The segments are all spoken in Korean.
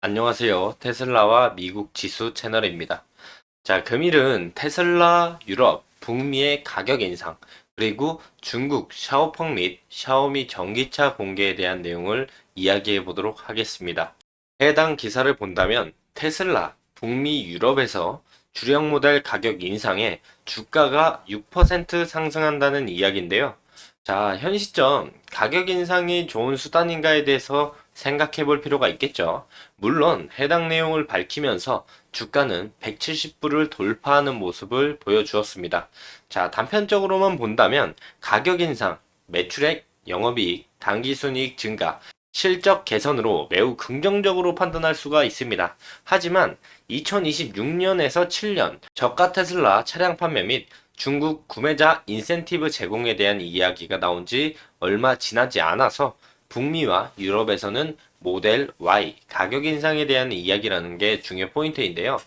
안녕하세요. 테슬라와 미국 지수 채널입니다. 자, 금일은 테슬라 유럽, 북미의 가격 인상, 그리고 중국 샤오펑 및 샤오미 전기차 공개에 대한 내용을 이야기해 보도록 하겠습니다. 해당 기사를 본다면 테슬라, 북미 유럽에서 주력 모델 가격 인상에 주가가 6% 상승한다는 이야기인데요. 자, 현 시점 가격 인상이 좋은 수단인가에 대해서 생각해 볼 필요가 있겠죠. 물론 해당 내용을 밝히면서 주가는 170불을 돌파하는 모습을 보여주었습니다. 자, 단편적으로만 본다면 가격 인상, 매출액, 영업이익, 당기순이익 증가, 실적 개선으로 매우 긍정적으로 판단할 수가 있습니다. 하지만 2026년에서 7년 저가 테슬라 차량 판매 및 중국 구매자 인센티브 제공에 대한 이야기가 나온 지 얼마 지나지 않아서 북미와 유럽에서는 모델 Y 가격 인상에 대한 이야기라는 게 중요 포인트인데요.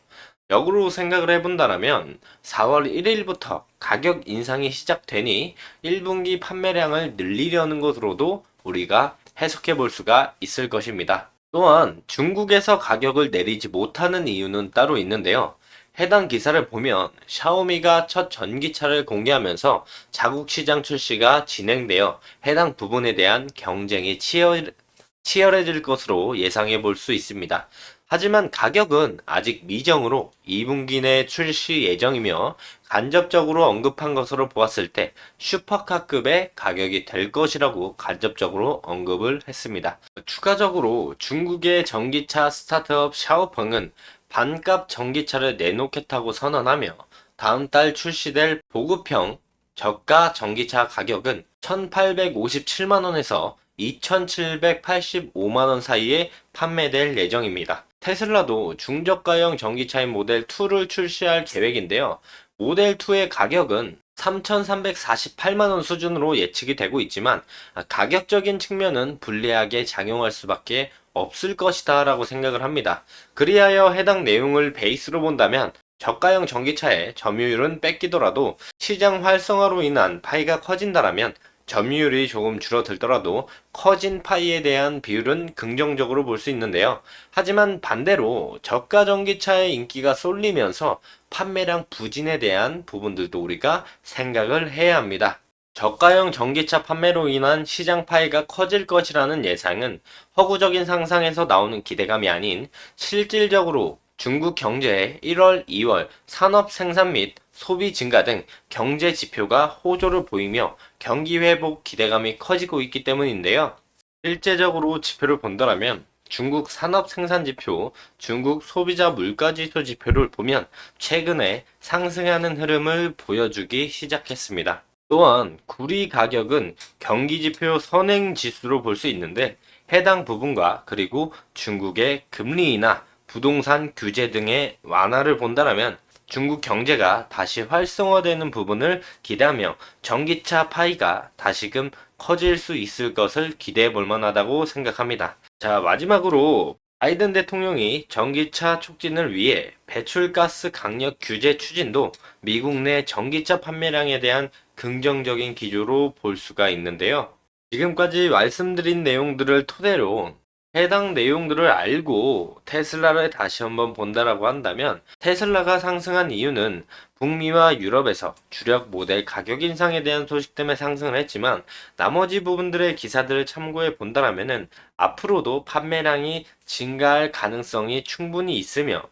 역으로 생각을 해본다면 4월 1일부터 가격 인상이 시작되니 1분기 판매량을 늘리려는 것으로도 우리가 해석해 볼 수가 있을 것입니다. 또한 중국에서 가격을 내리지 못하는 이유는 따로 있는데요. 해당 기사를 보면 샤오미가 첫 전기차를 공개하면서 자국 시장 출시가 진행되어 해당 부분에 대한 경쟁이 치열해질 것으로 예상해 볼 수 있습니다. 하지만 가격은 아직 미정으로 2분기 내 출시 예정이며 간접적으로 언급한 것으로 보았을 때 슈퍼카급의 가격이 될 것이라고 간접적으로 언급을 했습니다. 추가적으로 중국의 전기차 스타트업 샤오펑은 반값 전기차를 내놓겠다고 선언하며 다음 달 출시될 보급형 저가 전기차 가격은 1857만원에서 2785만원 사이에 판매될 예정입니다. 테슬라도 중저가형 전기차인 모델 2를 출시할 계획인데요. 모델 2의 가격은 3,348만원 수준으로 예측이 되고 있지만 가격적인 측면은 불리하게 작용할 수밖에 없을 것이다 라고 생각을 합니다. 그리하여 해당 내용을 베이스로 본다면 저가형 전기차의 점유율은 뺏기더라도 시장 활성화로 인한 파이가 커진다라면 점유율이 조금 줄어들더라도 커진 파이에 대한 비율은 긍정적으로 볼 수 있는데요. 하지만 반대로 저가 전기차의 인기가 쏠리면서 판매량 부진에 대한 부분들도 우리가 생각을 해야 합니다. 저가형 전기차 판매로 인한 시장 파이가 커질 것이라는 예상은 허구적인 상상에서 나오는 기대감이 아닌 실질적으로 중국 경제의 1월, 2월 산업 생산 및 소비 증가 등 경제 지표가 호조를 보이며 경기 회복 기대감이 커지고 있기 때문인데요. 실제적으로 지표를 본다면 중국 산업 생산 지표, 중국 소비자 물가 지수 지표를 보면 최근에 상승하는 흐름을 보여주기 시작했습니다. 또한 구리 가격은 경기 지표 선행 지수로 볼 수 있는데 해당 부분과 그리고 중국의 금리 인하, 부동산 규제 등의 완화를 본다면 중국 경제가 다시 활성화되는 부분을 기대하며 전기차 파이가 다시금 커질 수 있을 것을 기대해 볼 만하다고 생각합니다. 자, 마지막으로 바이든 대통령이 전기차 촉진을 위해 배출가스 강력 규제 추진도 미국 내 전기차 판매량에 대한 긍정적인 기조로 볼 수가 있는데요. 지금까지 말씀드린 내용들을 토대로 해당 내용들을 알고 테슬라를 다시 한번 본다라고 한다면 테슬라가 상승한 이유는 북미와 유럽에서 주력 모델 가격 인상에 대한 소식 때문에 상승을 했지만 나머지 부분들의 기사들을 참고해 본다라면은 앞으로도 판매량이 증가할 가능성이 충분히 있으며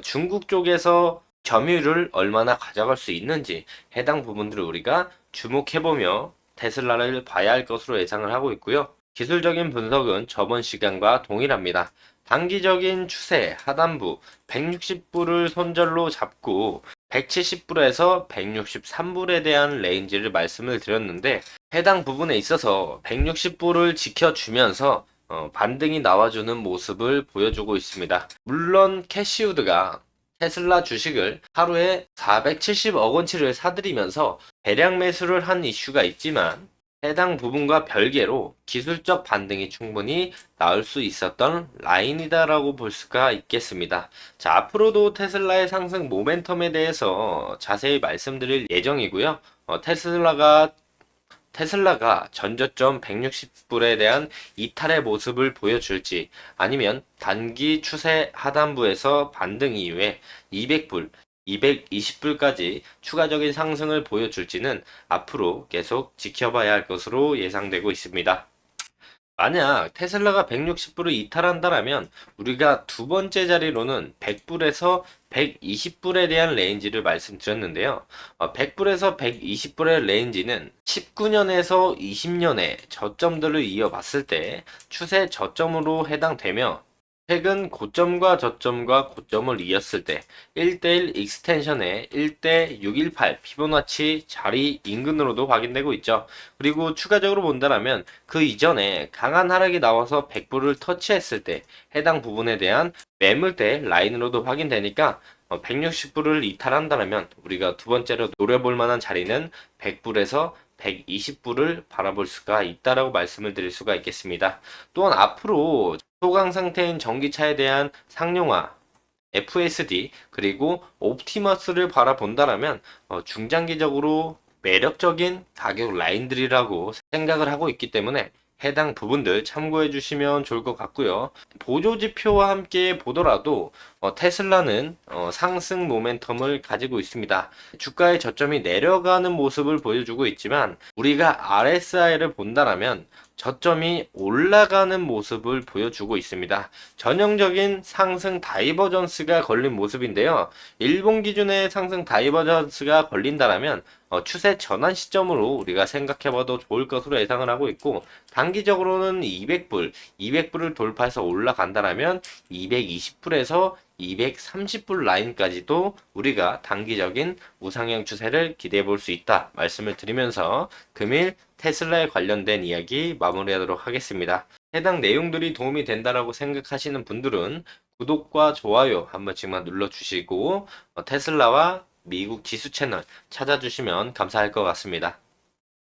중국 쪽에서 점유율을 얼마나 가져갈 수 있는지 해당 부분들을 우리가 주목해보며 테슬라를 봐야 할 것으로 예상을 하고 있고요. 기술적인 분석은 저번 시간과 동일합니다. 단기적인 추세 하단부 160불을 손절로 잡고 170불에서 163불에 대한 레인지를 말씀을 드렸는데 해당 부분에 있어서 160불을 지켜주면서 반등이 나와주는 모습을 보여주고 있습니다. 물론 캐시우드가 테슬라 주식을 하루에 470억 원치를 사들이면서 대량 매수를 한 이슈가 있지만 해당 부분과 별개로 기술적 반등이 충분히 나올 수 있었던 라인이다라고 볼 수가 있겠습니다. 자, 앞으로도 테슬라의 상승 모멘텀에 대해서 자세히 말씀드릴 예정이고요. 테슬라가 테슬라가 전저점 160불에 대한 이탈의 모습을 보여줄지 아니면 단기 추세 하단부에서 반등 이후에 200불, 220불까지 추가적인 상승을 보여줄지는 앞으로 계속 지켜봐야 할 것으로 예상되고 있습니다. 만약 테슬라가 160불을 이탈한다라면 우리가 두 번째 자리로는 100불에서 120불에 대한 레인지를 말씀드렸는데요. 100불에서 120불의 레인지는 19년에서 20년의 저점들을 이어봤을 때 추세 저점으로 해당되며 최근 고점과 저점과 고점을 이었을 때 1대1 익스텐션의 1대618 피보나치 자리 인근으로도 확인되고 있죠. 그리고 추가적으로 본다면 그 이전에 강한 하락이 나와서 100불을 터치했을 때 해당 부분에 대한 매물대 라인으로도 확인되니까 160불을 이탈한다면 우리가 두 번째로 노려볼 만한 자리는 100불에서 120불을 바라볼 수가 있다라고 말씀을 드릴 수가 있겠습니다. 또한 앞으로 소강 상태인 전기차에 대한 상용화, FSD 그리고 옵티머스를 바라본다라면 중장기적으로 매력적인 가격 라인들이라고 생각을 하고 있기 때문에 해당 부분들 참고해 주시면 좋을 것 같고요. 보조지표와 함께 보더라도 테슬라는 상승 모멘텀을 가지고 있습니다. 주가의 저점이 내려가는 모습을 보여주고 있지만 우리가 RSI를 본다라면 저점이 올라가는 모습을 보여주고 있습니다. 전형적인 상승 다이버전스가 걸린 모습인데요. 일본 기준의 상승 다이버전스가 걸린다라면 추세 전환 시점으로 우리가 생각해봐도 좋을 것으로 예상을 하고 있고 단기적으로는 200불을 돌파해서 올라간다라면 220불에서 230불 라인까지도 우리가 단기적인 우상향 추세를 기대해 볼 수 있다 말씀을 드리면서 금일 테슬라에 관련된 이야기 마무리하도록 하겠습니다. 해당 내용들이 도움이 된다라고 생각하시는 분들은 구독과 좋아요 한 번씩만 눌러주시고 테슬라와 미국 지수 채널 찾아주시면 감사할 것 같습니다.